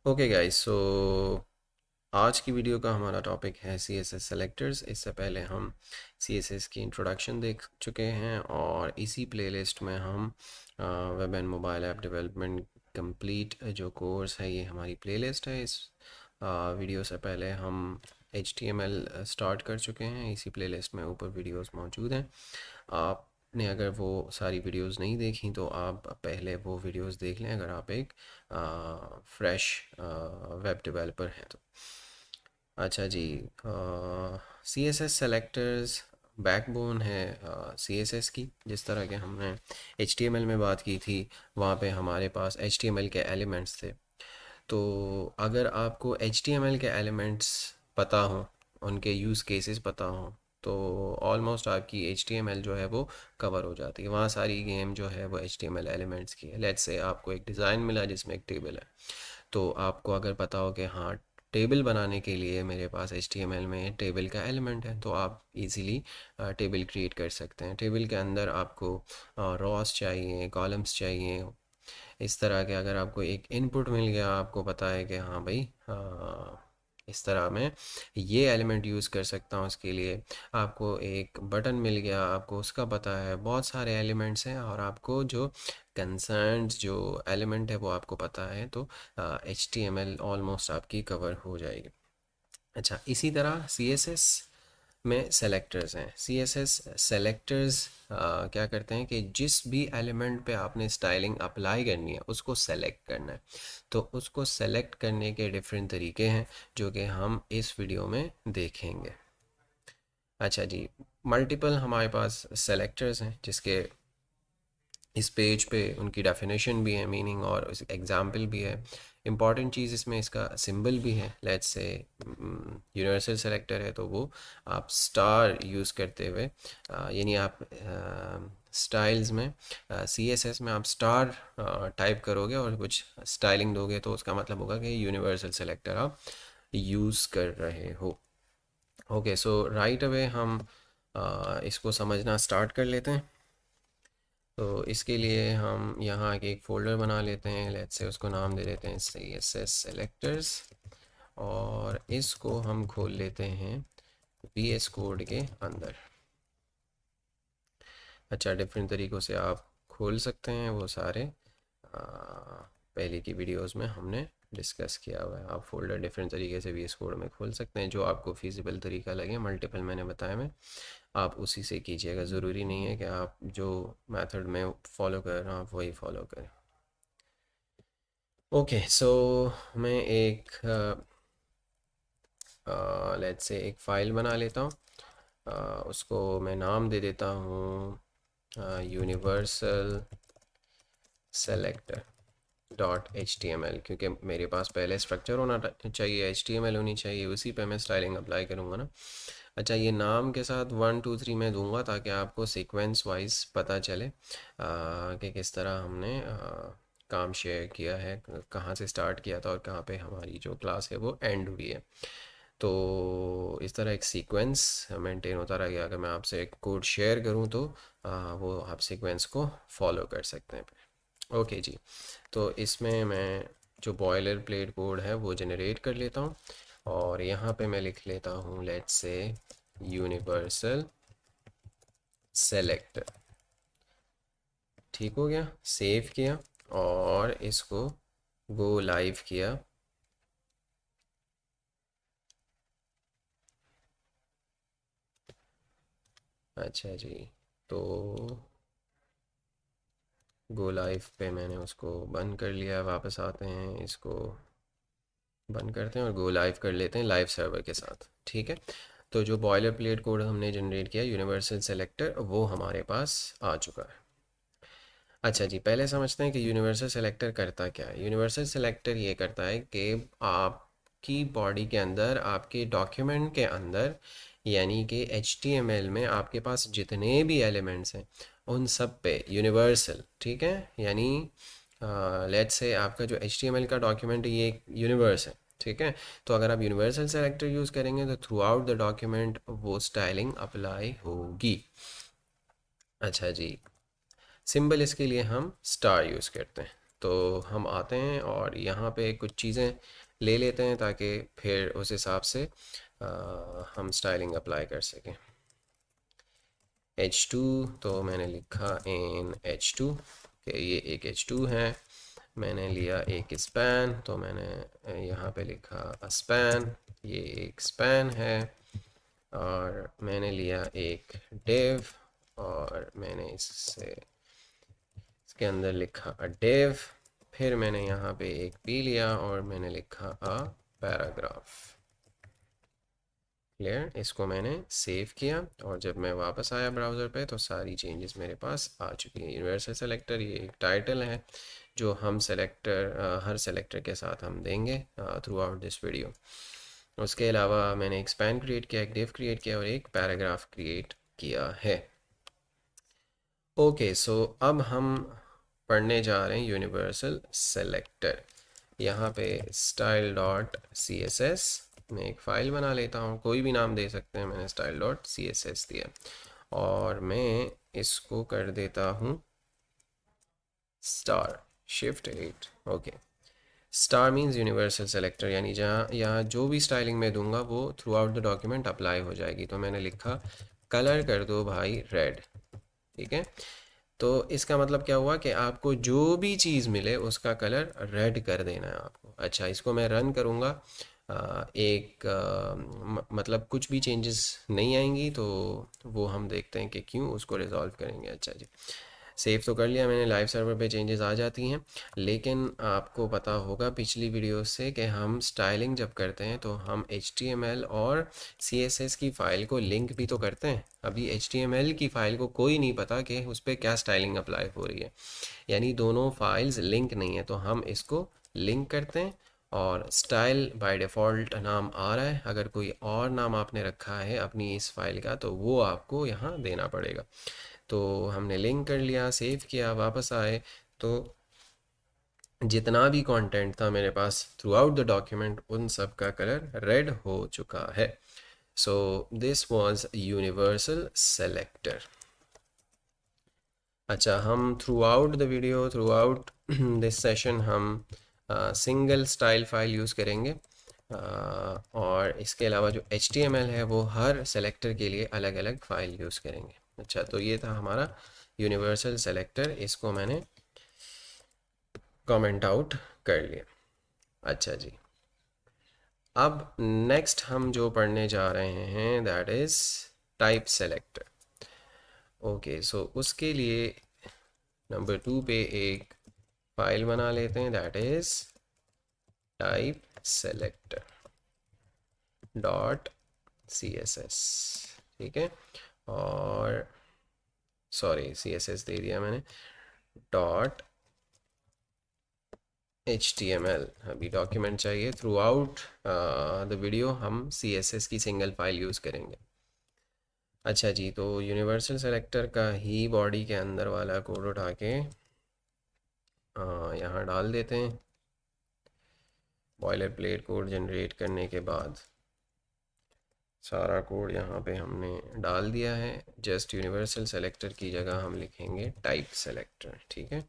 Okay guys, सो आज की video का हमारा टॉपिक है सी एस एस सेलेक्टर्स। इससे पहले हम सी एस एस की इंट्रोडक्शन देख चुके हैं और इसी प्लेलिस्ट में हम web and mobile app development complete जो कोर्स है, ये हमारी प्लेलिस्ट है। इस वीडियो से पहले हम H T M L start कर चुके हैं। इसी प्लेलिस्ट में ऊपर वीडियोस मौजूद हैं। आपने अगर वो सारी वीडियोस नहीं देखी तो आप पहले वो वीडियोस देख लें, अगर आप एक फ्रेश वेब डेवलपर हैं तो। अच्छा जी, C S S selectors backbone है सी एस एस की। जिस तरह के हमने एच टी एम एल में बात की थी, वहाँ पे हमारे पास एच टी एम एल के एलिमेंट्स थे। तो अगर आपको एच टी एम एल के एलिमेंट्स पता हो, उनके यूज़ केसेस पता हो, तो ऑलमोस्ट आपकी एच टी एम एल जो है वो कवर हो जाती है। वहाँ सारी गेम जो है वो H T M L elements की है। लेट्स से आपको एक डिज़ाइन मिला जिसमें एक टेबल है, तो आपको अगर पता हो कि हाँ, टेबल बनाने के लिए मेरे पास एच टी एम एल में टेबल का एलिमेंट है, तो आप इजीली टेबल क्रिएट कर सकते हैं। टेबल के अंदर आपको रॉस चाहिए, कॉलम्स चाहिए, इस तरह के। अगर आपको एक इनपुट मिल गया, आपको पता है कि हाँ भाई, इस तरह मैं ये एलिमेंट यूज़ कर सकता हूँ इसके लिए। आपको एक बटन मिल गया, आपको उसका पता है। बहुत सारे एलिमेंट्स हैं और आपको जो कंसर्न्स जो एलिमेंट है वो आपको पता है, तो H T M L almost आपकी कवर हो जाएगी। अच्छा, इसी तरह सी एस एस में सेलेक्टर्स हैं। सी एस एस सेलेक्टर्स क्या करते हैं कि जिस भी एलिमेंट पे आपने स्टाइलिंग अप्लाई करनी है उसको सेलेक्ट करना है। तो उसको सेलेक्ट करने के डिफरेंट तरीके हैं जो कि हम इस वीडियो में देखेंगे। अच्छा जी, मल्टीपल हमारे पास सेलेक्टर्स हैं जिसके इस पेज पे उनकी डेफिनेशन भी है, मीनिंग और एग्जाम्पल भी है। इम्पॉर्टेंट चीज़ इसमें इसका सिंबल भी है। लेट्स से यूनिवर्सल सेलेक्टर है तो वो आप स्टार यूज़ करते हुए यानी आप स्टाइल्स में सी एस एस में आप स्टार टाइप करोगे और कुछ स्टाइलिंग दोगे, तो उसका मतलब होगा कि यूनिवर्सल सेलेक्टर आप यूज़ कर रहे हो। ओके, सो राइट अवे हम इसको समझना स्टार्ट कर लेते हैं। तो इसके लिए हम यहाँ एक फ़ोल्डर बना लेते हैं। लेट्स से उसको नाम दे देते हैं सी एस एस सेलेक्टर्स, और इसको हम खोल लेते हैं वी एस कोड के अंदर। अच्छा, डिफरेंट तरीक़ों से आप खोल सकते हैं, वो सारे पहले की वीडियोस में हमने डिस्कस किया हुआ है। आप फोल्डर डिफरेंट तरीके से वी एस कोड में खोल सकते हैं, जो आपको फिजिबल तरीका लगे। मल्टीपल मैंने बताया मैं, आप उसी से कीजिएगा। ज़रूरी नहीं है कि आप जो मेथड में फॉलो कर रहे हो आप वही फॉलो करें। ओके, सो मैं एक लेट्स से एक फ़ाइल बना लेता हूँ। उसको मैं नाम दे देता हूँ universal selector dot H T M L, क्योंकि मेरे पास पहले स्ट्रक्चर होना चाहिए, एच टी एम एल होनी चाहिए, उसी पे मैं स्टाइलिंग अप्लाई करूँगा ना। अच्छा, ये नाम के साथ 1 2 3 मैं दूंगा ताकि आपको सीक्वेंस वाइज पता चले कि किस तरह हमने काम शेयर किया है, कहाँ से स्टार्ट किया था और कहाँ पे हमारी जो क्लास है वो एंड हुई है। तो इस तरह एक सीक्वेंस मेंटेन होता रहेगा। अगर मैं आपसे एक कोड शेयर करूँ तो वो आप सीक्वेंस को फॉलो कर सकते हैं। ओके जी, तो इसमें मैं जो बॉयलर प्लेट कोड है वो जनरेट कर लेता हूँ, और यहाँ पे मैं लिख लेता हूँ लेट्स से यूनिवर्सल सेलेक्टर। ठीक हो गया, सेव किया और इसको गो लाइव किया। अच्छा जी, तो गो लाइव पे मैंने उसको बंद कर लिया। वापस आते हैं, इसको बंद करते हैं और गो लाइव कर लेते हैं लाइव सर्वर के साथ। ठीक है, तो जो बॉयलर प्लेट कोड हमने जनरेट किया यूनिवर्सल सेलेक्टर, वो हमारे पास आ चुका है। अच्छा जी, पहले समझते हैं कि यूनिवर्सल सेलेक्टर करता क्या है। यूनिवर्सल सेलेक्टर ये करता है कि आपकी बॉडी के अंदर, आपके डॉक्यूमेंट के अंदर, यानी कि HTML में आपके पास जितने भी एलिमेंट्स हैं उन सब पे यूनिवर्सल, ठीक है, यानी लेट्स से आपका जो HTML का डॉक्यूमेंट है ये एक यूनिवर्स है, ठीक है। तो अगर आप यूनिवर्सल सेलेक्टर यूज़ करेंगे तो थ्रू आउट द डॉक्यूमेंट वो स्टाइलिंग अप्लाई होगी। अच्छा जी, सिंबल इसके लिए हम स्टार यूज़ करते हैं। तो हम आते हैं और यहाँ पे कुछ चीज़ें ले लेते हैं ताकि फिर उस हिसाब से हम स्टाइलिंग अप्लाई कर सकें। H2, तो मैंने लिखा इन H2 कि ये एक H2 है। मैंने लिया एक स्पैन, तो मैंने यहाँ पे लिखा स्पैन, ये एक स्पैन है। और मैंने लिया एक डिव, और मैंने इसके अंदर लिखा डिव। फिर मैंने यहाँ पे एक पी लिया और मैंने लिखा पैराग्राफ। क्लियर, इसको मैंने सेव किया और जब मैं वापस आया ब्राउज़र पे तो सारी चेंजेस मेरे पास आ चुकी हैं। यूनिवर्सल सेलेक्टर ये एक टाइटल है जो हम हर सेलेक्टर के साथ हम देंगे थ्रू आउट दिस वीडियो। उसके अलावा मैंने एक स्पैन क्रिएट किया, एक डिव क्रिएट किया और एक पैराग्राफ क्रिएट किया है। ओके, सो अब हम पढ़ने जा रहे हैं यूनिवर्सल सेलेक्टर। यहाँ पे style dot C S S में एक फ़ाइल बना लेता हूँ, कोई भी नाम दे सकते हैं, मैंने style dot C S S दिया और मैं इसको कर देता हूँ star, Shift 8। Okay, star means universal selector, यानी जहाँ यहाँ जो भी स्टाइलिंग में दूंगा वो throughout the document apply हो जाएगी। तो मैंने लिखा कलर कर दो भाई रेड, ठीक है। तो इसका मतलब क्या हुआ कि आपको जो भी चीज़ मिले उसका कलर रेड कर देना है आपको। अच्छा, इसको मैं रन करूँगा, मतलब कुछ भी चेंजेस नहीं आएंगी, तो वो हम देखते हैं कि क्यों, उसको रिजॉल्व करेंगे। अच्छा जी, सेव तो कर लिया मैंने, लाइव सर्वर पे चेंजेस आ जाती हैं। लेकिन आपको पता होगा पिछली वीडियो से कि हम स्टाइलिंग जब करते हैं तो हम HTML और CSS की फ़ाइल को लिंक भी तो करते हैं। अभी HTML की फ़ाइल को कोई नहीं पता कि उस पर क्या स्टाइलिंग अप्लाई हो रही है, यानी दोनों फाइल्स लिंक नहीं है, तो हम इसको लिंक करते हैं। और स्टाइल बाय डिफ़ॉल्ट नाम आ रहा है, अगर कोई और नाम आपने रखा है अपनी इस फाइल का तो वो आपको यहाँ देना पड़ेगा। तो हमने लिंक कर लिया, सेव किया, वापस आए तो जितना भी कंटेंट था मेरे pass through out the document उन सब का कलर रेड हो चुका है। So this was universal selector. अच्छा, हम through out the video, through out this session हम सिंगल स्टाइल फाइल यूज़ करेंगे, और इसके अलावा जो HTML है वो हर सेलेक्टर के लिए अलग अलग फ़ाइल यूज़ करेंगे। अच्छा, तो ये था हमारा यूनिवर्सल सेलेक्टर, इसको मैंने कमेंट आउट कर लिया। अच्छा जी, अब नेक्स्ट हम जो पढ़ने जा रहे हैं that is type selector. Okay, so उसके लिए नंबर 2 पे एक फाइल बना लेते हैं that is type selector dot C S S, ठीक है। और सॉरी, सी एस एस दे दिया मैंने, डॉट HTML। अभी डॉक्यूमेंट चाहिए, थ्रू आउट द वीडियो हम CSS की सिंगल फाइल यूज़ करेंगे। अच्छा जी, तो यूनिवर्सल सेलेक्टर का ही बॉडी के अंदर वाला कोड उठा के यहाँ डाल देते हैं। बॉयलर प्लेट कोड जनरेट करने के बाद सारा कोड यहाँ पे हमने डाल दिया है। जस्ट यूनिवर्सल सेलेक्टर की जगह हम लिखेंगे टाइप सेलेक्टर, ठीक है।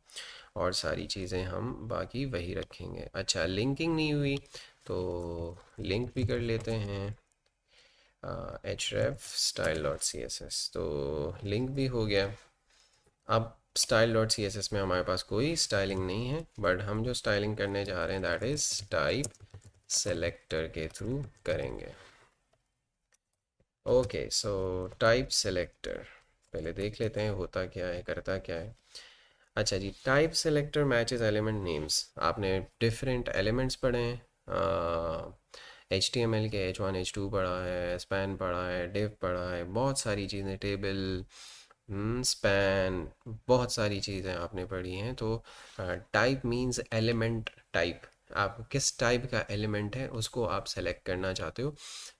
और सारी चीज़ें हम बाकी वही रखेंगे। अच्छा, लिंकिंग नहीं हुई तो लिंक भी कर लेते हैं, href style.css, तो लिंक भी हो गया। अब style.css में हमारे पास कोई स्टाइलिंग नहीं है, बट हम जो स्टाइलिंग करने जा रहे हैं दैट इज़ टाइप सेलेक्टर के थ्रू करेंगे। ओके, सो टाइप सेलेक्टर पहले देख लेते हैं होता क्या है, करता क्या है। अच्छा जी, type selector matches element names. आपने डिफरेंट एलिमेंट्स पढ़े हैं, HTML के H1 H2 पढ़ा है, स्पैन पढ़ा है, डिव पढ़ा है, बहुत सारी चीज़ें, टेबल, स्पैन, बहुत सारी चीज़ें आपने पढ़ी हैं। तो टाइप मींस एलिमेंट टाइप, आप किस टाइप का एलिमेंट है उसको आप सेलेक्ट करना चाहते हो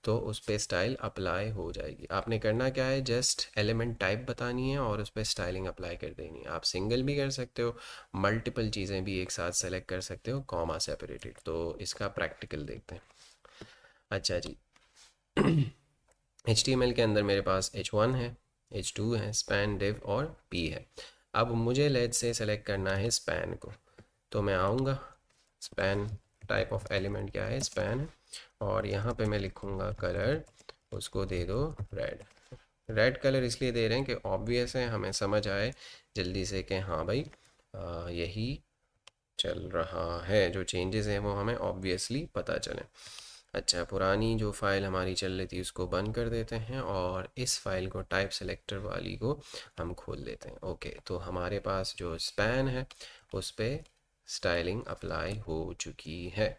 तो उस पर स्टाइल अप्लाई हो जाएगी। आपने करना क्या है, जस्ट एलिमेंट टाइप बतानी है और उस पर स्टाइलिंग अप्लाई कर देनी है। आप सिंगल भी कर सकते हो, मल्टीपल चीज़ें भी एक साथ सेलेक्ट कर सकते हो, कॉमा सेपरेटेड। तो इसका प्रैक्टिकल देखते हैं। अच्छा जी, HTML के अंदर मेरे पास H1 है, H2 है, स्पैन, डिव और P है। अब मुझे लेट से सेलेक्ट करना है स्पैन को, तो मैं आऊँगा, स्पैन टाइप ऑफ एलिमेंट क्या है, स्पैन है, और यहाँ पे मैं लिखूँगा कलर, उसको दे दो रेड। रेड कलर इसलिए दे रहे हैं कि ऑब्वियस है, हमें समझ आए जल्दी से कि हाँ भाई यही चल रहा है, जो चेंजेस हैं वो हमें ऑब्वियसली पता चले। अच्छा, पुरानी जो फाइल हमारी चल रही थी उसको बंद कर देते हैं और इस फाइल को टाइप सेलेक्टर वाली को हम खोल लेते हैं। ओके, तो हमारे पास जो स्पैन है उस पर स्टाइलिंग अप्लाई हो चुकी है।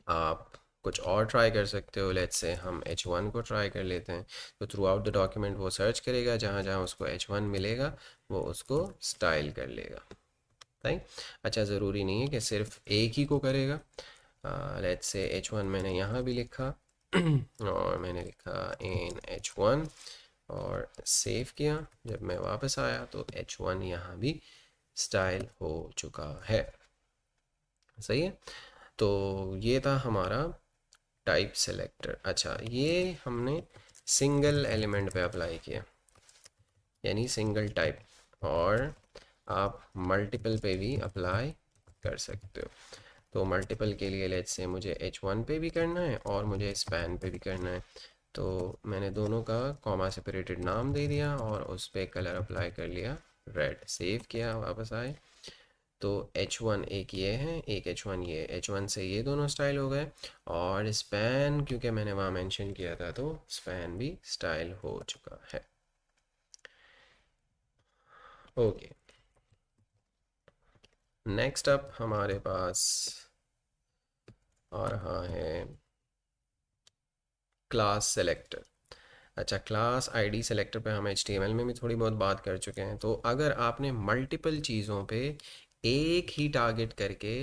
आप कुछ और ट्राई कर सकते हो, लेट्स से हम H1 को ट्राई कर लेते हैं। तो थ्रू आउट द डॉक्यूमेंट वो सर्च करेगा, जहाँ जहाँ उसको H1 मिलेगा वो उसको स्टाइल कर लेगा। राइट। अच्छा, ज़रूरी नहीं है कि सिर्फ एक ही को करेगा। लेट्स से H1 मैंने यहाँ भी लिखा और मैंने लिखा इन H1 और सेव किया। जब मैं वापस आया तो H1 यहाँ भी स्टाइल हो चुका है। सही है। तो ये था हमारा टाइप सेलेक्टर। अच्छा, ये हमने सिंगल एलिमेंट पे अप्लाई किया, यानी सिंगल टाइप, और आप मल्टीपल पे भी अप्लाई कर सकते हो। तो मल्टीपल के लिए लेट्स से मुझे H1 पे भी करना है और मुझे स्पैन पे भी करना है। तो मैंने दोनों का कॉमा सेपरेटेड नाम दे दिया और उस पर कलर अप्लाई कर लिया रेड। सेव किया, वापस आए तो H1 एक ये है, एक H1 ये, H1 से ये दोनों स्टाइल हो गए। और स्पैन क्योंकि मैंने वहाँ मेंशन किया था तो स्पैन भी स्टाइल हो चुका है। ओके, नेक्स्ट अप हमारे पास आ रहा है क्लास सेलेक्टर। अच्छा, क्लास आईडी सेलेक्टर पे हम HTML में भी थोड़ी बहुत बात कर चुके हैं। तो अगर आपने मल्टीपल चीज़ों पे एक ही टारगेट करके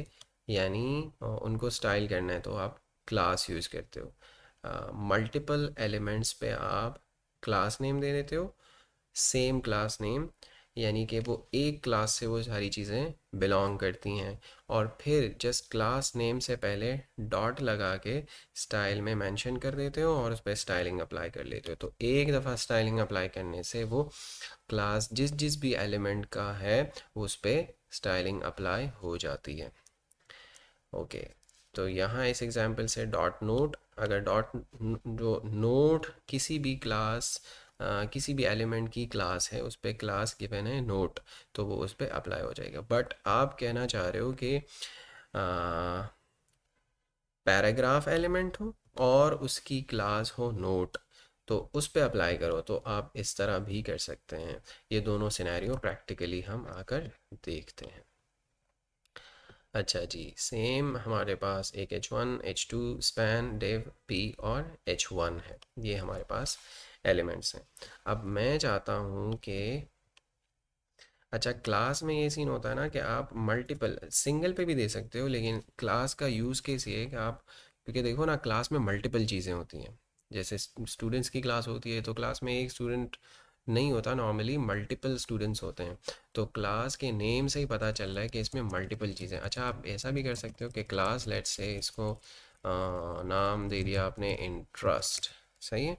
यानी उनको स्टाइल करना है तो आप क्लास यूज़ करते हो। मल्टीपल एलिमेंट्स पे आप क्लास नेम दे देते हो, सेम क्लास नेम, यानी कि वो एक क्लास से वो सारी चीज़ें बिलोंग करती हैं। और फिर जस्ट क्लास नेम से पहले डॉट लगा के स्टाइल में मेंशन कर देते हो और उस पर स्टाइलिंग अप्लाई कर लेते हो। तो एक दफ़ा स्टाइलिंग अप्लाई करने से वो क्लास जिस जिस भी एलिमेंट का है उस पर स्टाइलिंग अप्लाई हो जाती है। ओके, तो यहाँ इस एग्जांपल से डॉट नोट, अगर डॉट जो नोट किसी भी क्लास किसी भी एलिमेंट की क्लास है उस पर क्लास गिवन है नोट, तो वो उस पर अप्लाई हो जाएगा। बट आप कहना चाह रहे हो कि पैराग्राफ एलिमेंट हो और उसकी क्लास हो नोट, तो उस पर अप्लाई करो, तो आप इस तरह भी कर सकते हैं। ये दोनों सिनेरियो प्रैक्टिकली हम आकर देखते हैं। अच्छा जी, सेम हमारे पास एक H1, H2, span, div, P और H1 है। ये हमारे पास एलिमेंट्स हैं। अब मैं चाहता हूँ कि अच्छा, क्लास में ये सीन होता है ना कि आप मल्टीपल सिंगल पे भी दे सकते हो, लेकिन क्लास का यूज़ केस ये है कि आप, क्योंकि देखो ना क्लास में मल्टीपल चीज़ें होती हैं। जैसे स्टूडेंट्स की क्लास होती है तो क्लास में एक स्टूडेंट नहीं होता, नॉर्मली मल्टीपल स्टूडेंट्स होते हैं। तो क्लास के नेम से ही पता चल रहा है कि इसमें मल्टीपल चीज़ें। अच्छा, आप ऐसा भी कर सकते हो कि क्लास लेट्स से इसको नाम दे दिया आपने इंटरेस्ट। सही है,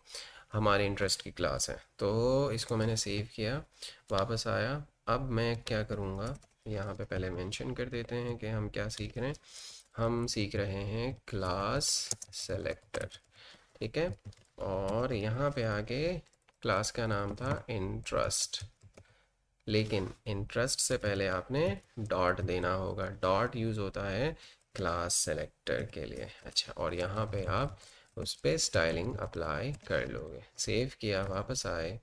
हमारे इंटरेस्ट की क्लास है। तो इसको मैंने सेव किया, वापस आया। अब मैं क्या करूँगा, यहाँ पे पहले मेंशन कर देते हैं कि हम क्या सीख रहे हैं। हम सीख रहे हैं क्लास सेलेक्टर, ठीक है। और यहाँ पे आगे क्लास का नाम था इंटरेस्ट, लेकिन इंटरेस्ट से पहले आपने डॉट देना होगा। डॉट यूज़ होता है क्लास सेलेक्टर के लिए। अच्छा, और यहाँ पे आप उस पर स्टाइलिंग अप्लाई कर लोगे। सेव किया, वापस आए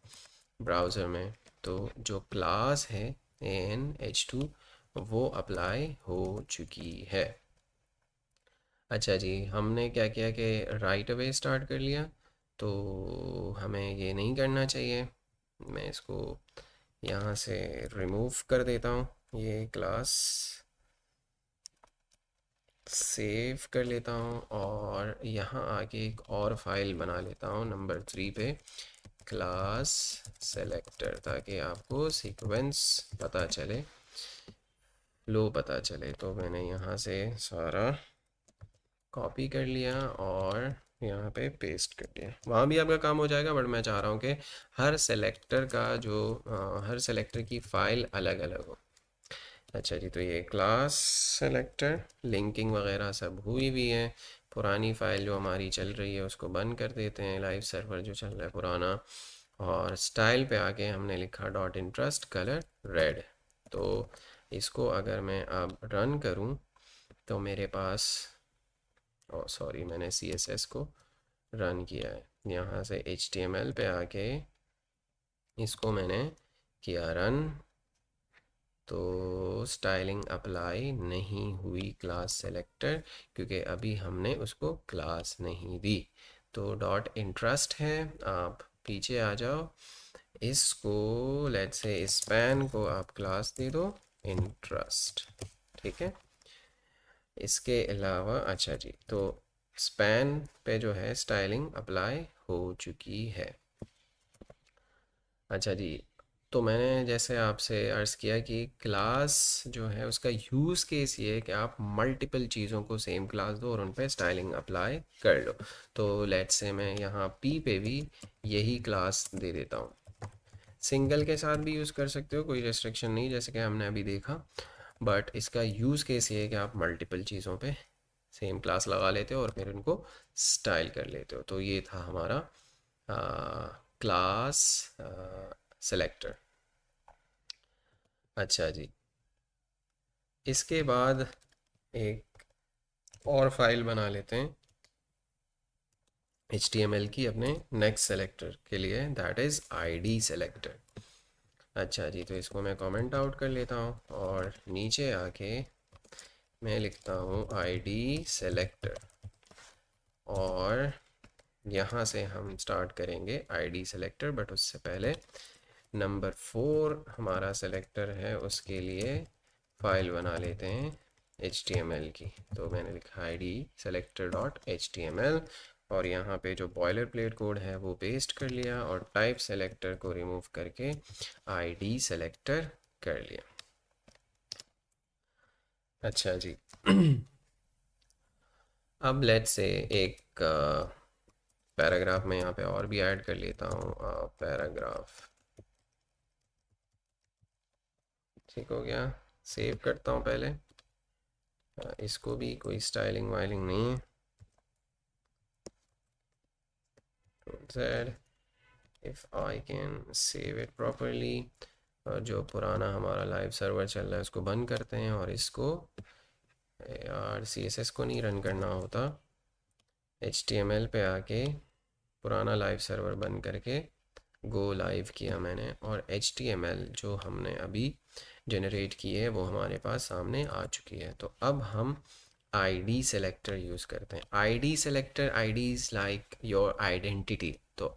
ब्राउज़र में, तो जो क्लास है AN_H2 वो अप्लाई हो चुकी है। अच्छा जी, हमने क्या किया कि राइट अवे स्टार्ट कर लिया, तो हमें ये नहीं करना चाहिए। मैं इसको यहाँ से रिमूव कर देता हूँ, ये क्लास सेव कर लेता हूँ और यहाँ आके एक और फाइल बना लेता हूँ नंबर 3 पे, क्लास सेलेक्टर, ताकि आपको सीक्वेंस पता चले, लो पता चले। तो मैंने यहाँ से सारा कॉपी कर लिया और यहाँ पे पेस्ट कर दिया। वहाँ भी आपका काम हो जाएगा, बट मैं चाह रहा हूँ कि हर सेलेक्टर का जो हर सेलेक्टर की फ़ाइल अलग अलग हो। अच्छा जी, तो ये क्लास सेलेक्टर लिंकिंग वगैरह सब हुई हुई है। पुरानी फ़ाइल जो हमारी चल रही है उसको बंद कर देते हैं, लाइव सर्वर जो चल रहा है पुराना। और स्टाइल पे आके हमने लिखा डॉट इंटरेस्ट कलर रेड। तो इसको अगर मैं अब रन करूं तो मेरे पास, ओ सॉरी, मैंने CSS को रन किया है। यहाँ से HTML पे आके इसको मैंने किया रन, तो स्टाइलिंग अप्लाई नहीं हुई क्लास सेलेक्टर, क्योंकि अभी हमने उसको क्लास नहीं दी। तो डॉट इंटरेस्ट है, आप पीछे आ जाओ, इसको लेट्स से स्पैन को आप क्लास दे दो इंटरेस्ट, ठीक है। इसके अलावा अच्छा जी, तो स्पैन पे जो है स्टाइलिंग अप्लाई हो चुकी है। अच्छा जी, तो मैंने जैसे आपसे अर्ज़ किया कि क्लास जो है उसका यूज़ केस ये है कि आप मल्टीपल चीज़ों को सेम क्लास दो और उन पे स्टाइलिंग अप्लाई कर लो। तो लेट्स से मैं यहाँ पी पे भी यही क्लास दे देता हूँ। सिंगल के साथ भी यूज़ कर सकते हो, कोई रेस्ट्रिक्शन नहीं, जैसे कि हमने अभी देखा। बट इसका यूज़ केस ये है कि आप मल्टीपल चीज़ों पे सेम क्लास लगा लेते हो और फिर उनको स्टाइल कर लेते हो। तो ये था हमारा क्लास सेलेक्टर। अच्छा जी, इसके बाद एक और फाइल बना लेते हैं HTML की अपने नेक्स्ट सेलेक्टर के लिए, दैट इज़ ID सेलेक्टर। अच्छा जी, तो इसको मैं कमेंट आउट कर लेता हूँ और नीचे आके मैं लिखता हूँ ID सेलेक्टर, और यहाँ से हम स्टार्ट करेंगे ID सेलेक्टर। बट उससे पहले नंबर 4 हमारा सेलेक्टर है, उसके लिए फ़ाइल बना लेते हैं HTML की। तो मैंने लिखा ID सेलेक्टर डॉट HTML, और यहाँ पे जो बॉयलर प्लेट कोड है वो पेस्ट कर लिया और टाइप सेलेक्टर को रिमूव करके ID सेलेक्टर कर लिया। अच्छा जी, अब लेट्स से एक पैराग्राफ में यहाँ पे और भी ऐड कर लेता हूँ, पैराग्राफ। ठीक हो गया, सेव करता हूँ पहले। इसको भी कोई स्टाइलिंग वाइलिंग नहीं है। Z if I can save it properly। और जो पुराना हमारा लाइव सर्वर चल रहा है उसको बंद करते हैं, और इसको, यार CSS को नहीं रन करना होता, HTML पे आके पुराना लाइव सर्वर बंद करके गो लाइव किया मैंने, और HTML जो हमने अभी जनरेट की है वो हमारे पास सामने आ चुकी है। तो अब हम ID सेलेक्टर यूज़ करते हैं। ID selector, ID is like your identity. तो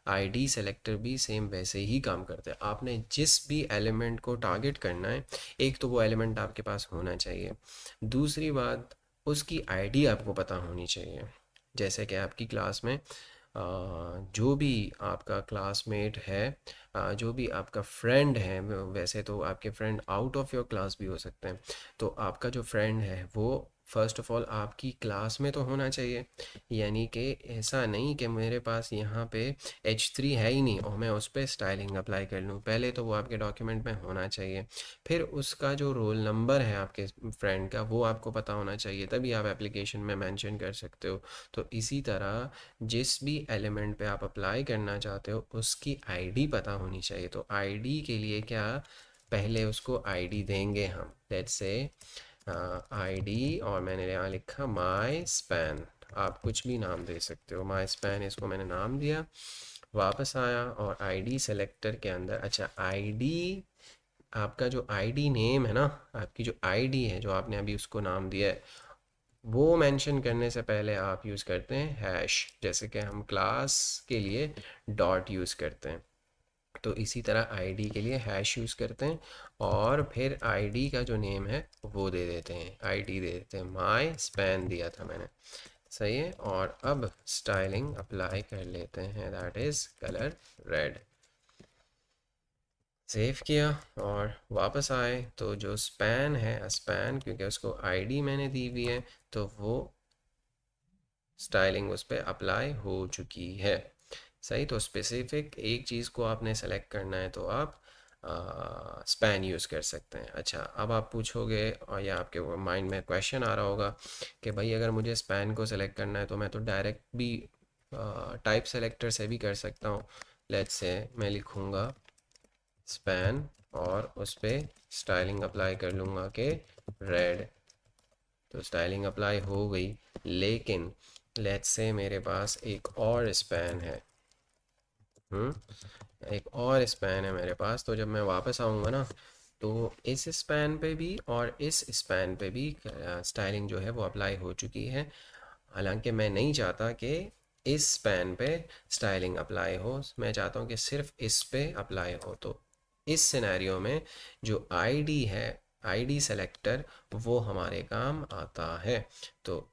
ID सेलेक्टर भी सेम वैसे ही काम करता है। आपने जिस भी एलिमेंट को टारगेट करना है, एक तो वो एलिमेंट आपके पास होना चाहिए, दूसरी बात उसकी ID आपको पता होनी चाहिए। जैसे कि आपकी क्लास में जो भी आपका क्लासमेट है, जो भी आपका फ्रेंड है, वैसे तो आपके friend out of your class भी हो सकते हैं। तो आपका जो फ्रेंड है वो फर्स्ट ऑफ ऑल आपकी क्लास में तो होना चाहिए। यानी कि ऐसा नहीं कि मेरे पास यहाँ पे H3 है ही नहीं और मैं उस पर स्टाइलिंग अप्लाई कर लूँ, पहले तो वो आपके डॉक्यूमेंट में होना चाहिए। फिर उसका जो रोल नंबर है आपके फ्रेंड का वो आपको पता होना चाहिए, तभी आप एप्लीकेशन में मेंशन कर सकते हो। तो इसी तरह जिस भी एलिमेंट पे आप अप्लाई करना चाहते हो उसकी आईडी पता होनी चाहिए। तो आईडी के लिए क्या, पहले उसको आईडी देंगे हम, लेट्स से आईडी, और मैंने यहाँ लिखा माई स्पैन। आप कुछ भी नाम दे सकते हो, माई स्पैन इसको मैंने नाम दिया। वापस आया और आईडी सेलेक्टर के अंदर, अच्छा आईडी, आपका जो आईडी नेम है ना, आपकी जो आईडी है जो आपने अभी उसको नाम दिया है, वो मेंशन करने से पहले आप यूज़ करते हैं हैश, जैसे कि हम क्लास के लिए डॉट यूज़ करते हैं। तो इसी तरह आईडी के लिए हैश यूज़ करते हैं, और फिर आईडी का जो नेम है वो दे देते हैं, आईडी दे देते हैं, माई स्पैन दिया था मैंने, सही है। और अब स्टाइलिंग अप्लाई कर लेते हैं, that is colour red. Save किया और वापस आए तो जो स्पैन है, स्पैन क्योंकि उसको आईडी मैंने दी हुई है तो वो स्टाइलिंग उस पर अप्लाई हो चुकी है, सही। तो स्पेसिफिक एक चीज़ को आपने सेलेक्ट करना है, तो आप स्पैन यूज़ कर सकते हैं। अच्छा, अब आप पूछोगे और या आपके माइंड में क्वेश्चन आ रहा होगा कि भाई अगर मुझे स्पैन को सेलेक्ट करना है तो मैं तो डायरेक्ट भी टाइप सेलेक्टर से भी कर सकता हूँ। लेट्स से मैं लिखूँगा स्पैन और उस पर स्टाइलिंग अप्लाई कर लूँगा कि रेड, तो स्टाइलिंग अप्लाई हो गई। लेकिन लेट्स से मेरे पास एक और स्पैन है, एक और स्पैन है मेरे पास, तो जब मैं वापस आऊँगा ना तो इस स्पैन पे भी और इस स्पैन पे भी स्टाइलिंग जो है वो अप्लाई हो चुकी है। हालांकि मैं नहीं चाहता कि इस स्पैन पे स्टाइलिंग अप्लाई हो, मैं चाहता हूँ कि सिर्फ इस पे अप्लाई हो। तो इस सिनेरियो में जो आईडी है, आईडी सेलेक्टर, वो हमारे काम आता है। तो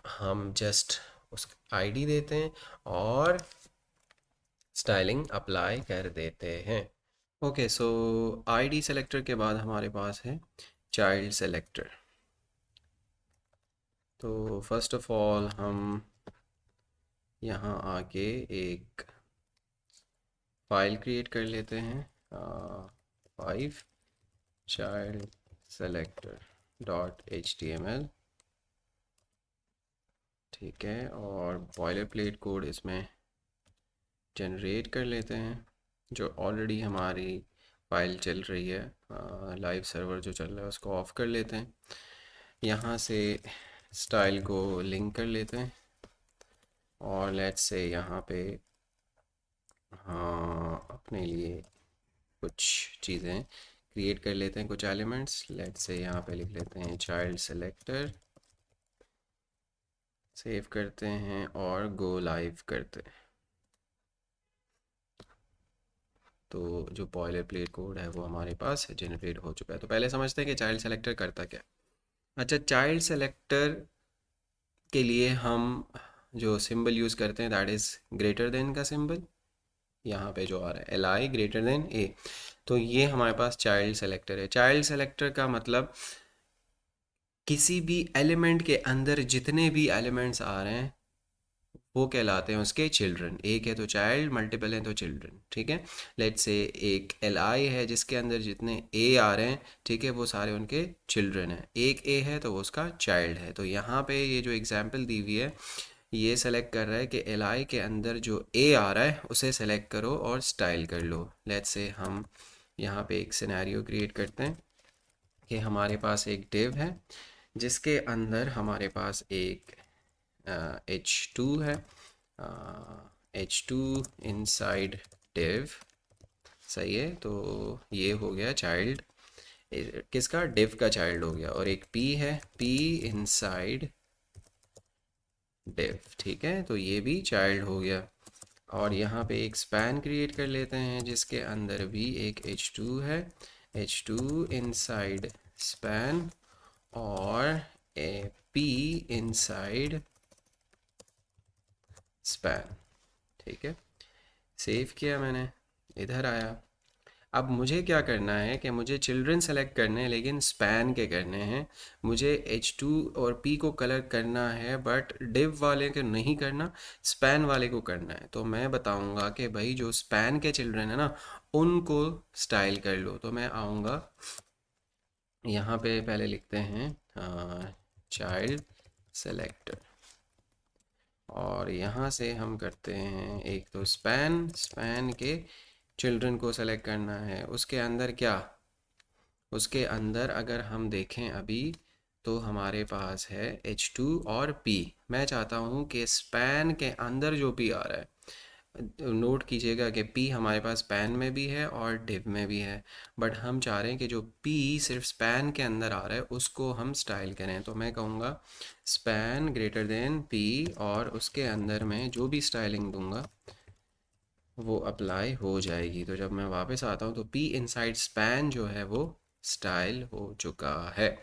हम जस्ट उस आईडी देते हैं और स्टाइलिंग अप्लाई कर देते हैं। ओके, सो आईडी सेलेक्टर के बाद हमारे पास है चाइल्ड सेलेक्टर। तो फर्स्ट ऑफ ऑल हम यहाँ आके एक फाइल क्रिएट कर लेते हैं, 5 चाइल्ड सेलेक्टर .html। ठीक है, और बॉयलर प्लेट कोड इसमें जनरेट कर लेते हैं। जो ऑलरेडी हमारी फाइल चल रही है, लाइव सर्वर जो चल रहा है उसको ऑफ कर लेते हैं। यहाँ से स्टाइल को लिंक कर लेते हैं और लेट्स से यहाँ पे हाँ अपने लिए कुछ चीज़ें क्रिएट कर लेते हैं, कुछ एलिमेंट्स। लेट्स से यहाँ पे लिख लेते हैं चाइल्ड सेलेक्टर, सेव करते हैं और गो लाइव करते हैं। तो जो बॉयलर प्लेट कोड है वो हमारे पास जनरेट हो चुका है। तो पहले समझते हैं कि चाइल्ड सेलेक्टर करता क्या है। अच्छा, चाइल्ड सेलेक्टर के लिए हम जो सिंबल यूज़ करते हैं दैट इज़ ग्रेटर देन का सिंबल, यहाँ पे जो आ रहा है li ग्रेटर देन a। तो ये हमारे पास चाइल्ड सेलेक्टर है। चाइल्ड सेलेक्टर का मतलब किसी भी एलिमेंट के अंदर जितने भी एलिमेंट्स आ रहे हैं वो कहलाते हैं उसके चिल्ड्रन। एक है तो चाइल्ड, मल्टीपल है तो चिल्ड्रन। ठीक है, लेट्स से एक li है जिसके अंदर जितने a आ रहे हैं, ठीक है, वो सारे उनके चिल्ड्रन हैं। एक a है तो वो उसका चाइल्ड है। तो यहाँ पे ये जो एग्जांपल दी हुई है ये सेलेक्ट कर रहा है कि li के अंदर जो a आ रहा है उसे सेलेक्ट करो और स्टाइल कर लो। लेट्स से हम यहाँ पे एक सिनेरियो क्रिएट करते हैं कि हमारे पास एक डिव है जिसके अंदर हमारे पास एक h2 है, h2 इनसाइड div। सही है, तो ये हो गया चाइल्ड, किसका, div का चाइल्ड हो गया। और एक p है, p इनसाइड div। ठीक है, तो ये भी चाइल्ड हो गया। और यहाँ पे एक स्पैन क्रिएट कर लेते हैं जिसके अंदर भी एक h2 है, h2 इनसाइड स्पैन और ए p इनसाइड स्पैन। ठीक है, सेव किया मैंने, इधर आया। अब मुझे क्या करना है कि मुझे चिल्ड्रन सेलेक्ट करने हैं लेकिन स्पैन के करने हैं। मुझे H2 और P को कलर करना है बट div वाले को नहीं करना, स्पैन वाले को करना है। तो मैं बताऊंगा कि भाई जो स्पैन के चिल्ड्रन है ना उनको स्टाइल कर लो। तो मैं आऊँगा यहाँ पे, पहले लिखते हैं चाइल्ड सेलेक्टर और यहाँ से हम करते हैं एक तो स्पैन, स्पैन के चिल्ड्रन को सेलेक्ट करना है। उसके अंदर क्या, उसके अंदर अगर हम देखें अभी तो हमारे पास है H2 और P। मैं चाहता हूँ कि स्पैन के अंदर जो P आ रहा है, नोट कीजिएगा कि P हमारे पास स्पैन में भी है और div में भी है, बट हम चाह रहे हैं कि जो P सिर्फ स्पैन के अंदर आ रहा है उसको हम स्टाइल करें। तो मैं कहूँगा स्पैन ग्रेटर देन P और उसके अंदर मैं जो भी स्टाइलिंग दूंगा वो अप्लाई हो जाएगी। तो जब मैं वापस आता हूँ तो P इनसाइड स्पैन जो है वो स्टाइल हो चुका है।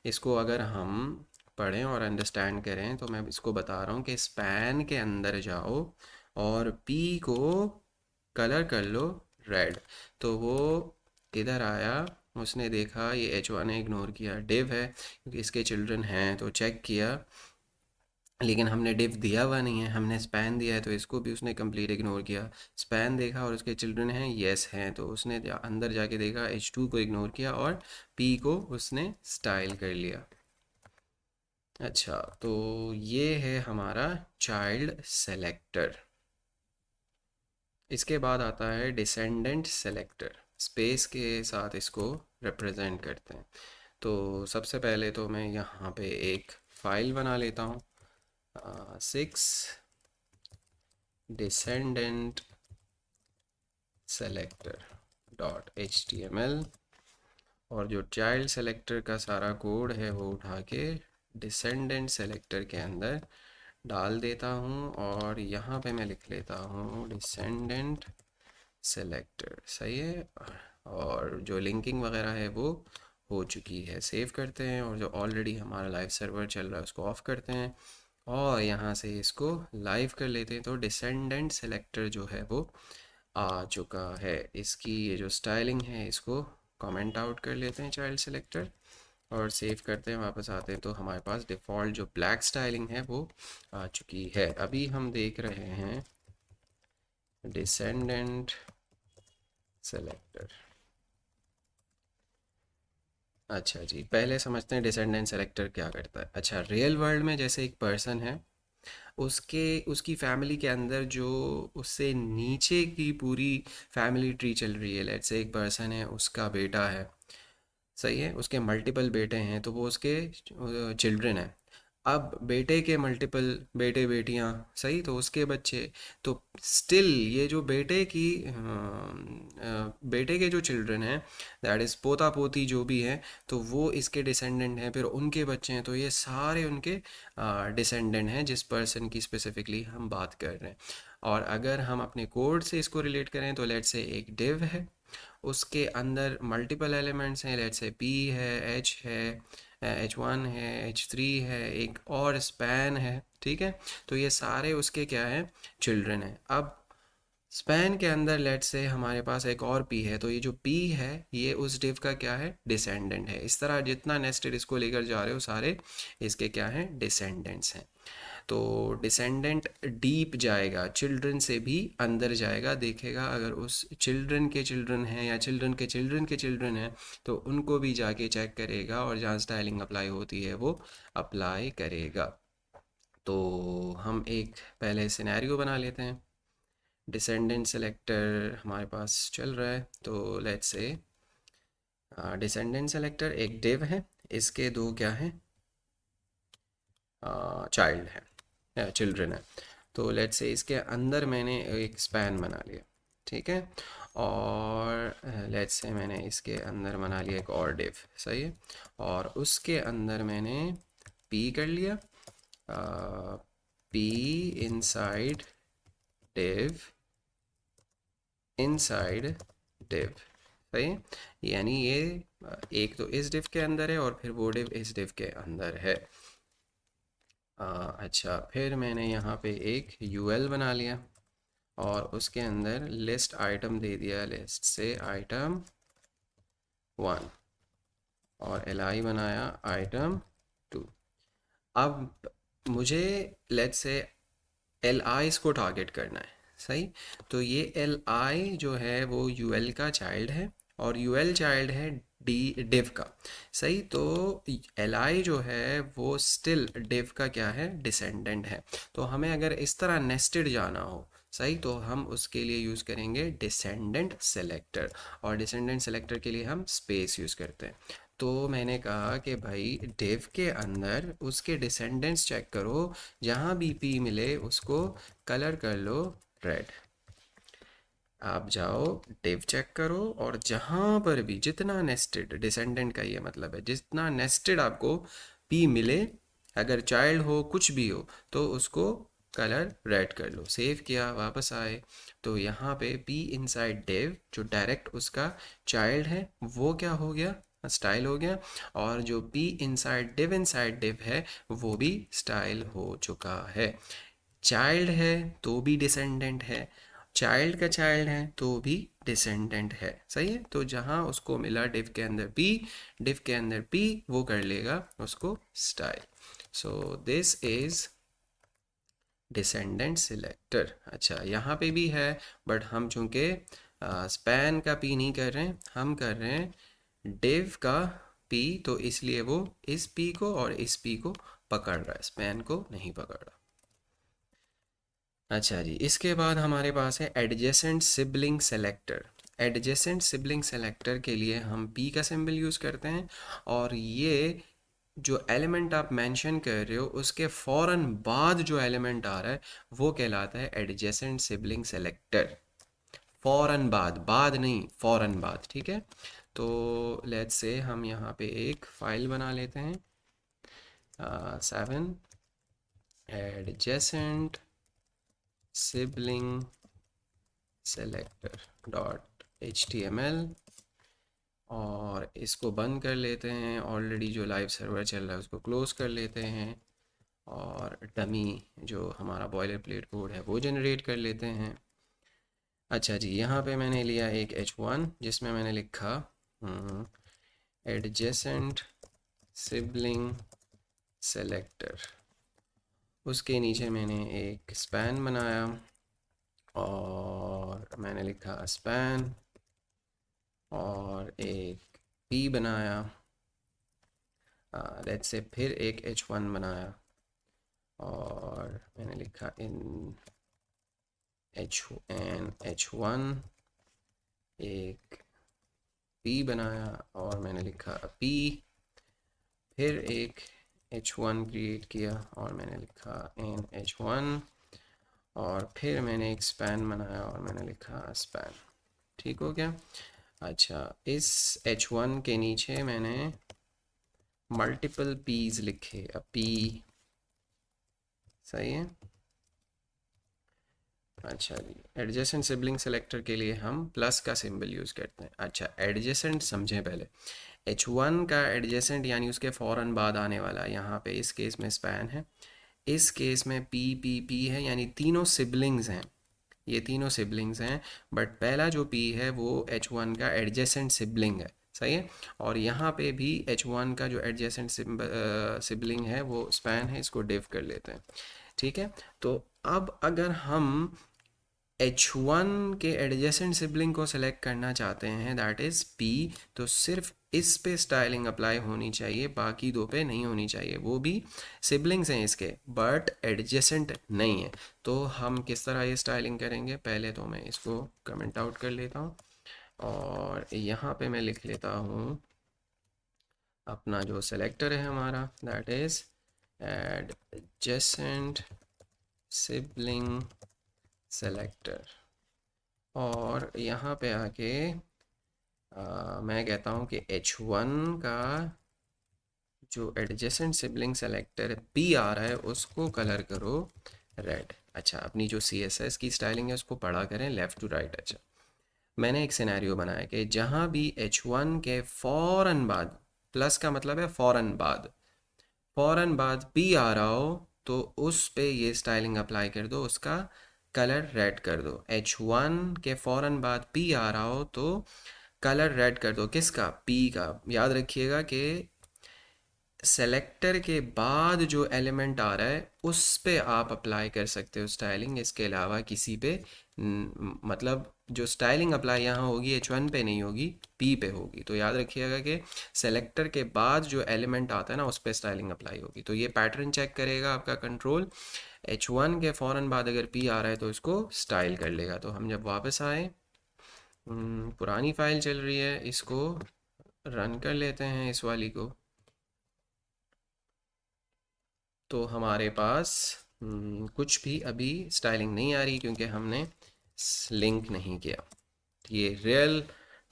इसको अगर हम पढ़ें और अंडरस्टैंड करें तो मैं इसको बता रहा हूँ कि स्पैन के अंदर जाओ और P को कलर कर लो रेड। तो वो इधर आया, उसने देखा ये H1 ने इग्नोर किया, डिव है क्योंकि इसके चिल्ड्रन हैं तो चेक किया लेकिन हमने डिव दिया हुआ नहीं है, हमने स्पैन दिया है, तो इसको भी उसने कंप्लीट इग्नोर किया। स्पैन देखा और उसके चिल्ड्रन हैं, यस हैं, तो उसने अंदर जाके देखा, H2 को इग्नोर किया और P को उसने स्टाइल कर लिया। अच्छा, तो ये है हमारा चाइल्ड सेलेक्टर। इसके बाद आता है डिसेंडेंट सेलेक्टर। स्पेस के साथ इसको रिप्रेजेंट करते हैं। तो सबसे पहले तो मैं यहाँ पे एक फाइल बना लेता हूँ, 6 descendant selector .html, और जो चाइल्ड सेलेक्टर का सारा कोड है वो उठा के डिसेंडेंट सेलेक्टर के अंदर डाल देता हूँ, और यहाँ पे मैं लिख लेता हूँ डिसेंडेंट सेलेक्टर। सही है, और जो लिंकिंग वगैरह है वो हो चुकी है। सेव करते हैं, और जो ऑलरेडी हमारा लाइव सर्वर चल रहा है उसको ऑफ करते हैं, और यहाँ से इसको लाइव कर लेते हैं। तो डिसेंडेंट सेलेक्टर जो है वो आ चुका है। इसकी ये जो स्टाइलिंग है इसको कमेंट आउट कर लेते हैं चाइल्ड सेलेक्टर, और सेव करते हैं, वापस आते हैं, तो हमारे पास डिफ़ॉल्ट जो ब्लैक स्टाइलिंग है वो आ चुकी है। अभी हम देख रहे हैं डिसेंडेंट सेलेक्टर। अच्छा जी, पहले समझते हैं डिसेंडेंट सेलेक्टर क्या करता है। अच्छा, रियल वर्ल्ड में जैसे एक पर्सन है, उसके उसकी फैमिली के अंदर जो उससे नीचे की पूरी फैमिली ट्री चल रही है। लेट्स से एक पर्सन है, उसका बेटा है, सही है, उसके मल्टीपल बेटे हैं, तो वो उसके चिल्ड्रन हैं। अब बेटे के मल्टीपल बेटे बेटियां, सही, तो उसके बच्चे, तो स्टिल ये जो बेटे के जो चिल्ड्रन हैं, दैट इज़ पोता पोती जो भी हैं, तो वो इसके डिसेंडेंट हैं, फिर उनके बच्चे हैं, तो ये सारे उनके डिसेंडेंट हैं जिस पर्सन की स्पेसिफिकली हम बात कर रहे हैं। और अगर हम अपने कोड से इसको रिलेट करें, तो लेट्स से एक डिव है, उसके अंदर मल्टीपल एलिमेंट्स हैं, लेट्स से पी है, एच है, H1 है, H3 है, एक और स्पैन है, ठीक है। तो ये सारे उसके क्या हैं, चिल्ड्रन हैं। अब स्पैन के अंदर लेट्स से हमारे पास एक और पी है, तो ये जो पी है ये उस डिव का क्या है, डिसेंडेंट है। इस तरह जितना नेस्टेड इसको लेकर जा रहे हो सारे इसके क्या हैं, डिसेंडेंट्स हैं। तो डिसेंडेंट डीप जाएगा, चिल्ड्रन से भी अंदर जाएगा, देखेगा अगर उस चिल्ड्रन के चिल्ड्रन हैं या चिल्ड्रन के चिल्ड्रन के चिल्ड्रन हैं, तो उनको भी जाके चेक करेगा, और जहाँ स्टाइलिंग अप्लाई होती है वो अप्लाई करेगा। तो हम एक पहले सिनेरियो बना लेते हैं। डिसेंडेंट सेलेक्टर हमारे पास चल रहा है, तो लेट्स से डिसेंडेंट सेलेक्टर एक डिव है, इसके दो क्या हैं, चाइल्ड है, चिल्ड्रन है। तो लेट्स से इसके अंदर मैंने एक स्पैन बना लिया, ठीक है, और लेट्स से मैंने इसके अंदर बना लिया एक और डिव, सही है, और उसके अंदर मैंने पी कर लिया, P inside div inside div, सही है। यानी ये एक तो इस डिव के अंदर है, और फिर वो डिव इस डिव के अंदर है। अच्छा, फिर मैंने यहाँ पे एक यूएल बना लिया, और उसके अंदर लिस्ट आइटम दे दिया, लिस्ट से आइटम 1, और एल बनाया आइटम 2। अब मुझे लेट्स से एल को टारगेट करना है, सही। तो ये एल जो है वो यूएल का चाइल्ड है, और यूएल चाइल्ड है डी डिव का, सही। तो एल जो है वो स्टिल डिव का क्या है, डिसेंडेंट है। तो हमें अगर इस तरह नेस्टेड जाना हो, सही, तो हम उसके लिए यूज़ करेंगे डिसेंडेंट सेलेक्टर, और डिसेंडेंट सेलेक्टर के लिए हम स्पेस यूज़ करते हैं। तो मैंने कहा कि भाई डिव के अंदर उसके डिसेंडेंट्स चेक करो, जहाँ भी पी मिले उसको कलर कर लो रेड। आप जाओ डिव चेक करो, और जहाँ पर भी जितना नेस्टेड, डिसेंडेंट का ये मतलब है जितना नेस्टेड आपको पी मिले, अगर चाइल्ड हो कुछ भी हो, तो उसको कलर रेड कर लो। सेव किया, वापस आए, तो यहाँ पे पी इनसाइड डिव जो डायरेक्ट उसका चाइल्ड है वो क्या हो गया, स्टाइल हो गया, और जो पी इनसाइड डिव है वो भी स्टाइल हो चुका है। चाइल्ड है तो भी डिसेंडेंट है, चाइल्ड का चाइल्ड है तो भी डिसेंडेंट है, सही है। तो जहाँ उसको मिला डिव के अंदर पी, डिव के अंदर पी, वो कर लेगा उसको style. So this is descendant selector, अच्छा यहाँ पे भी है, बट हम चूंकि स्पैन का पी नहीं कर रहे हैं, हम कर रहे हैं डिव का पी, तो इसलिए वो इस पी को और इस पी को पकड़ रहा है, स्पैन को नहीं पकड़ रहा। अच्छा जी, इसके बाद हमारे पास है adjacent sibling selector. Adjacent sibling selector के लिए हम पी का सिंबल यूज़ करते हैं, और ये जो एलिमेंट आप मेंशन कर रहे हो उसके फ़ौरन बाद जो एलिमेंट आ रहा है वो कहलाता है एडजेसेंट सिबलिंग सेलेक्टर। फ़ौरन बाद, बाद नहीं, फ़ौरन बाद, ठीक है। तो लेट्स से हम यहाँ पे एक फ़ाइल बना लेते हैं, 7 adjacent sibling selector dot HTML, और इसको बंद कर लेते हैं। ऑलरेडी जो लाइव सर्वर चल रहा है उसको क्लोज़ कर लेते हैं, और डमी जो हमारा बॉयलर प्लेट कोड है वो जनरेट कर लेते हैं। अच्छा जी, यहाँ पे मैंने लिया एक H1 जिसमें मैंने लिखा एडजेसेंट सिबलिंग सेलेक्टर। उसके नीचे मैंने एक स्पैन बनाया और मैंने लिखा स्पैन, और एक पी बनाया, लेट्स से फिर एक H1 बनाया, और मैंने लिखा इन H1 एक पी बनाया, और मैंने लिखा पी, फिर एक H1 क्रिएट किया और मैंने लिखा इन H1, और फिर मैंने एक स्पैन बनाया और मैंने लिखा स्पैन। ठीक हो गया। अच्छा, इस H1 के नीचे मैंने मल्टीपल पीज लिखे, पी, सही है। अच्छा जी, एडजेसेंट सिबलिंग सेलेक्टर के लिए हम प्लस का सिंबल यूज़ करते हैं। अच्छा, एडजेसेंट समझें पहले। H1 का एडजेसेंट यानी उसके फ़ौरन बाद आने वाला, यहाँ पे इस केस में स्पैन है, इस केस में पी पी पी है, यानी तीनों सिबलिंग्स हैं, ये तीनों सिबलिंग्स हैं, बट पहला जो पी है वो H1 का एडजेसेंट सिबलिंग है, सही है। और यहाँ पे भी H1 का जो एडजेसेंट सिबलिंग है वो स्पैन है, इसको डिव कर लेते हैं, ठीक है। तो अब अगर हम H1 के एडजेसेंट सिबलिंग को सेलेक्ट करना चाहते हैं, दैट इज़ P, तो सिर्फ इस पे स्टाइलिंग अप्लाई होनी चाहिए, बाकी दो पे नहीं होनी चाहिए। वो भी सिबलिंग्स हैं इसके, बट एडजेसेंट नहीं है। तो हम किस तरह ये स्टाइलिंग करेंगे, पहले तो मैं इसको कमेंट आउट कर लेता हूँ, और यहाँ पे मैं लिख लेता हूँ अपना जो सेलेक्टर है हमारा, that is adjacent sibling selector. और यहाँ पे आके मैं कहता हूँ कि H1 का जो एडजेसेंट सिबलिंग सेलेक्टर पी आ रहा है उसको कलर करो रेड। अच्छा, अपनी जो CSS की स्टाइलिंग है उसको पढ़ा करें लेफ़्ट टू राइट। अच्छा, मैंने एक सिनेरियो बनाया कि जहाँ भी H1 के फ़ौरन बाद, प्लस का मतलब है फ़ौरन बाद पी आ रहा हो, तो उस पे ये स्टाइलिंग अप्लाई कर दो, उसका कलर रेड कर दो। H1 के फ़ौरन बाद पी आ रहा हो तो कलर रेड कर दो, किसका, पी का। याद रखिएगा कि सेलेक्टर के बाद जो एलिमेंट आ रहा है उस पे आप अप्लाई कर सकते हो स्टाइलिंग, इसके अलावा किसी पे मतलब जो स्टाइलिंग अप्लाई यहाँ होगी H1 पे नहीं होगी, P पे होगी। तो याद रखिएगा कि सेलेक्टर के बाद जो एलिमेंट आता है ना उस पे स्टाइलिंग अप्लाई होगी। तो ये पैटर्न चेक करेगा आपका कंट्रोल, H1 के फ़ौरन बाद अगर P आ रहा है तो इसको स्टाइल कर लेगा। तो हम जब वापस आए, पुरानी फाइल चल रही है, इसको रन कर लेते हैं इस वाली को, तो हमारे पास कुछ भी अभी स्टाइलिंग नहीं आ रही क्योंकि हमने लिंक नहीं किया। ये रियल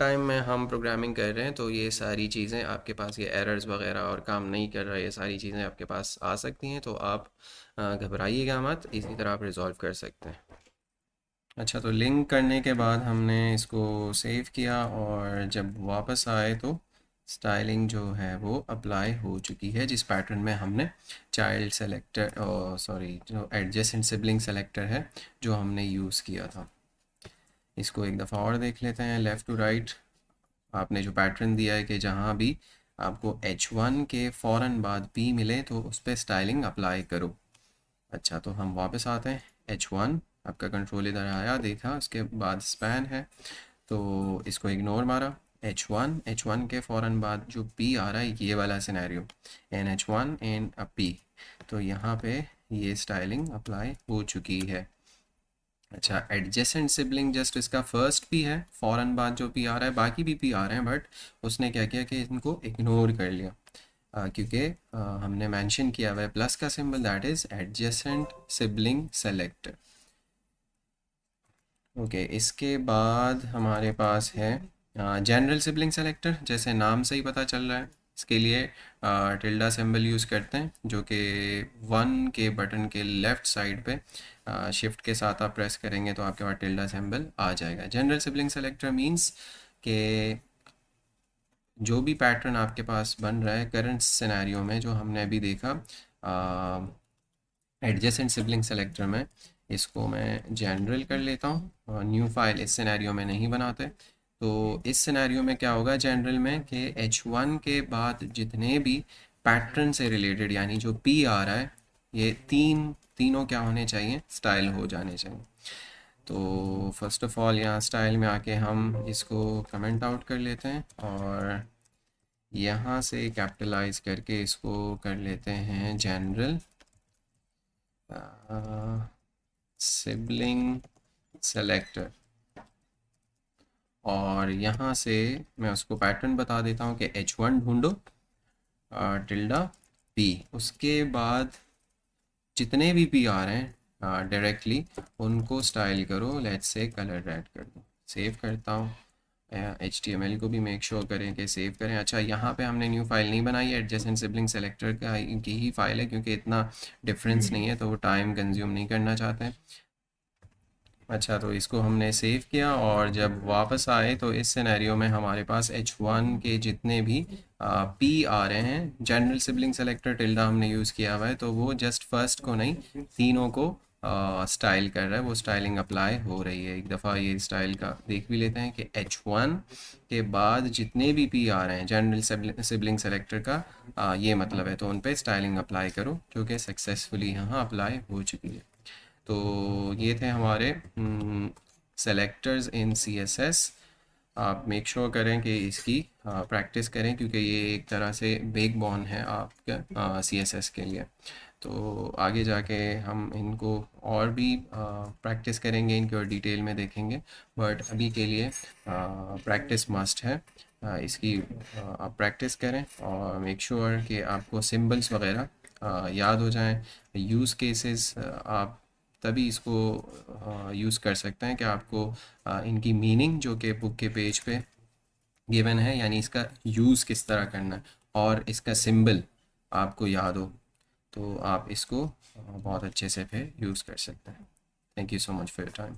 टाइम में हम प्रोग्रामिंग कर रहे हैं, तो ये सारी चीज़ें आपके पास, ये एरर्स वगैरह और काम नहीं कर रहा है, ये सारी चीज़ें आपके पास आ सकती हैं, तो आप घबराइएगा मत, इसी तरह आप रिजॉल्व कर सकते हैं। अच्छा, तो लिंक करने के बाद हमने इसको सेव किया, और जब वापस आए तो स्टाइलिंग जो है वो अप्लाई हो चुकी है, जिस पैटर्न में हमने चाइल्ड सेलेक्टर, सॉरी, जो एडजेसेंट सिबलिंग सेलेक्टर है जो हमने यूज़ किया था। इसको एक दफ़ा और देख लेते हैं लेफ़्ट टू राइट। आपने जो पैटर्न दिया है कि जहाँ भी आपको H1 के फ़ौरन बाद P मिले तो उस पर स्टाइलिंग अप्लाई करो। अच्छा, तो हम वापस आते हैं। H1 आपका कंट्रोल इधर आया, देखा, उसके बाद स्पैन है तो इसको इग्नोर मारा। H1 के फ़ौरन बाद जो P आ रहा है, ये वाला scenario, NH1 and a P, तो यहाँ पे ये स्टाइलिंग अप्लाई हो चुकी है। अच्छा, एडजेसेंट सिबलिंग जस्ट इसका फर्स्ट P है, फ़ौरन बाद जो P आ रहा है, बाकी भी P आ रहे हैं, बट उसने क्या किया कि इनको इग्नोर कर लिया, क्योंकि हमने मेंशन किया हुआ है प्लस का symbol, that is adjacent sibling selector. Okay, इसके बाद हमारे पास है जनरल सिबलिंग सेलेक्टर। जैसे नाम से ही पता चल रहा है, इसके लिए टिल्डा सिंबल यूज़ करते हैं, जो कि 1 के बटन के लेफ़्ट साइड पे शिफ्ट के साथ आप प्रेस करेंगे तो आपके पास टिल्डा सिंबल आ जाएगा। जनरल सिबलिंग सेलेक्टर मींस कि जो भी पैटर्न आपके पास बन रहा है करंट सिनेरियो में, जो हमने अभी देखा एडजेसेंट सिबलिंग सेलेक्टर में, इसको मैं जनरल कर लेता हूँ और न्यू फाइल इस सिनेरियो में नहीं बनाते। तो इस सिनेरियो में क्या होगा जनरल में कि H1 के बाद जितने भी पैटर्न से रिलेटेड, यानी जो P आ रहा है, ये तीनों क्या होने चाहिए, स्टाइल हो जाने चाहिए। तो फर्स्ट ऑफ ऑल यहाँ स्टाइल में आके हम इसको कमेंट आउट कर लेते हैं और यहाँ से कैपिटलाइज करके इसको कर लेते हैं जनरल सिबलिंग सेलेक्टर। और यहाँ से मैं उसको पैटर्न बता देता हूँ कि H1 ढूंढो टिल्डा P, उसके बाद जितने भी P आ रहे हैं डायरेक्टली उनको स्टाइल करो, लेट्स से कलर रेड कर दो। सेव करता हूँ। HTML को भी मेक श्योर करें कि सेव करें। अच्छा, यहाँ पे हमने न्यू फाइल नहीं बनाई है, एडजेसेंट सिबलिंग सेलेक्टर का की ही फाइल है, क्योंकि इतना डिफरेंस नहीं है तो वो टाइम कंज्यूम नहीं करना चाहते हैं। अच्छा, तो इसको हमने सेव किया और जब वापस आए तो इस सिनेरियो में हमारे पास H1 के जितने भी P आ रहे हैं, जनरल सिबलिंग सेलेक्टर टिल्डा हमने यूज़ किया हुआ है, तो वो जस्ट फर्स्ट को नहीं, तीनों को स्टाइल कर रहा है, वो स्टाइलिंग अप्लाई हो रही है। एक दफ़ा ये स्टाइल का देख भी लेते हैं कि H1 के बाद जितने भी P आ रहे हैं जनरल सिबलिंग सेलेक्टर का ये मतलब है, तो उन पे स्टाइलिंग अप्लाई करो, जो कि सक्सेसफुली यहाँ अप्लाई हो चुकी है। तो ये थे हमारे सेलेक्टर्स इन CSS। आप मेक श्योर करें कि इसकी प्रैक्टिस करें, क्योंकि ये एक तरह से बेक बोन है आपके CSS के लिए। तो आगे जाके हम इनको और भी प्रैक्टिस करेंगे, इनकी और डिटेल में देखेंगे, बट अभी के लिए प्रैक्टिस मस्ट है। इसकी आप प्रैक्टिस करें और मेक श्योर कि आपको सिंबल्स वगैरह याद हो जाएं। यूज़ केसेस आप तभी इसको यूज़ कर सकते हैं कि आपको इनकी मीनिंग जो कि बुक के पेज पे गिवन है, यानी इसका यूज़ किस तरह करना है, और इसका सिंबल आपको याद हो, तो आप इसको बहुत अच्छे से फिर यूज़ कर सकते हैं। Thank you so much for your time.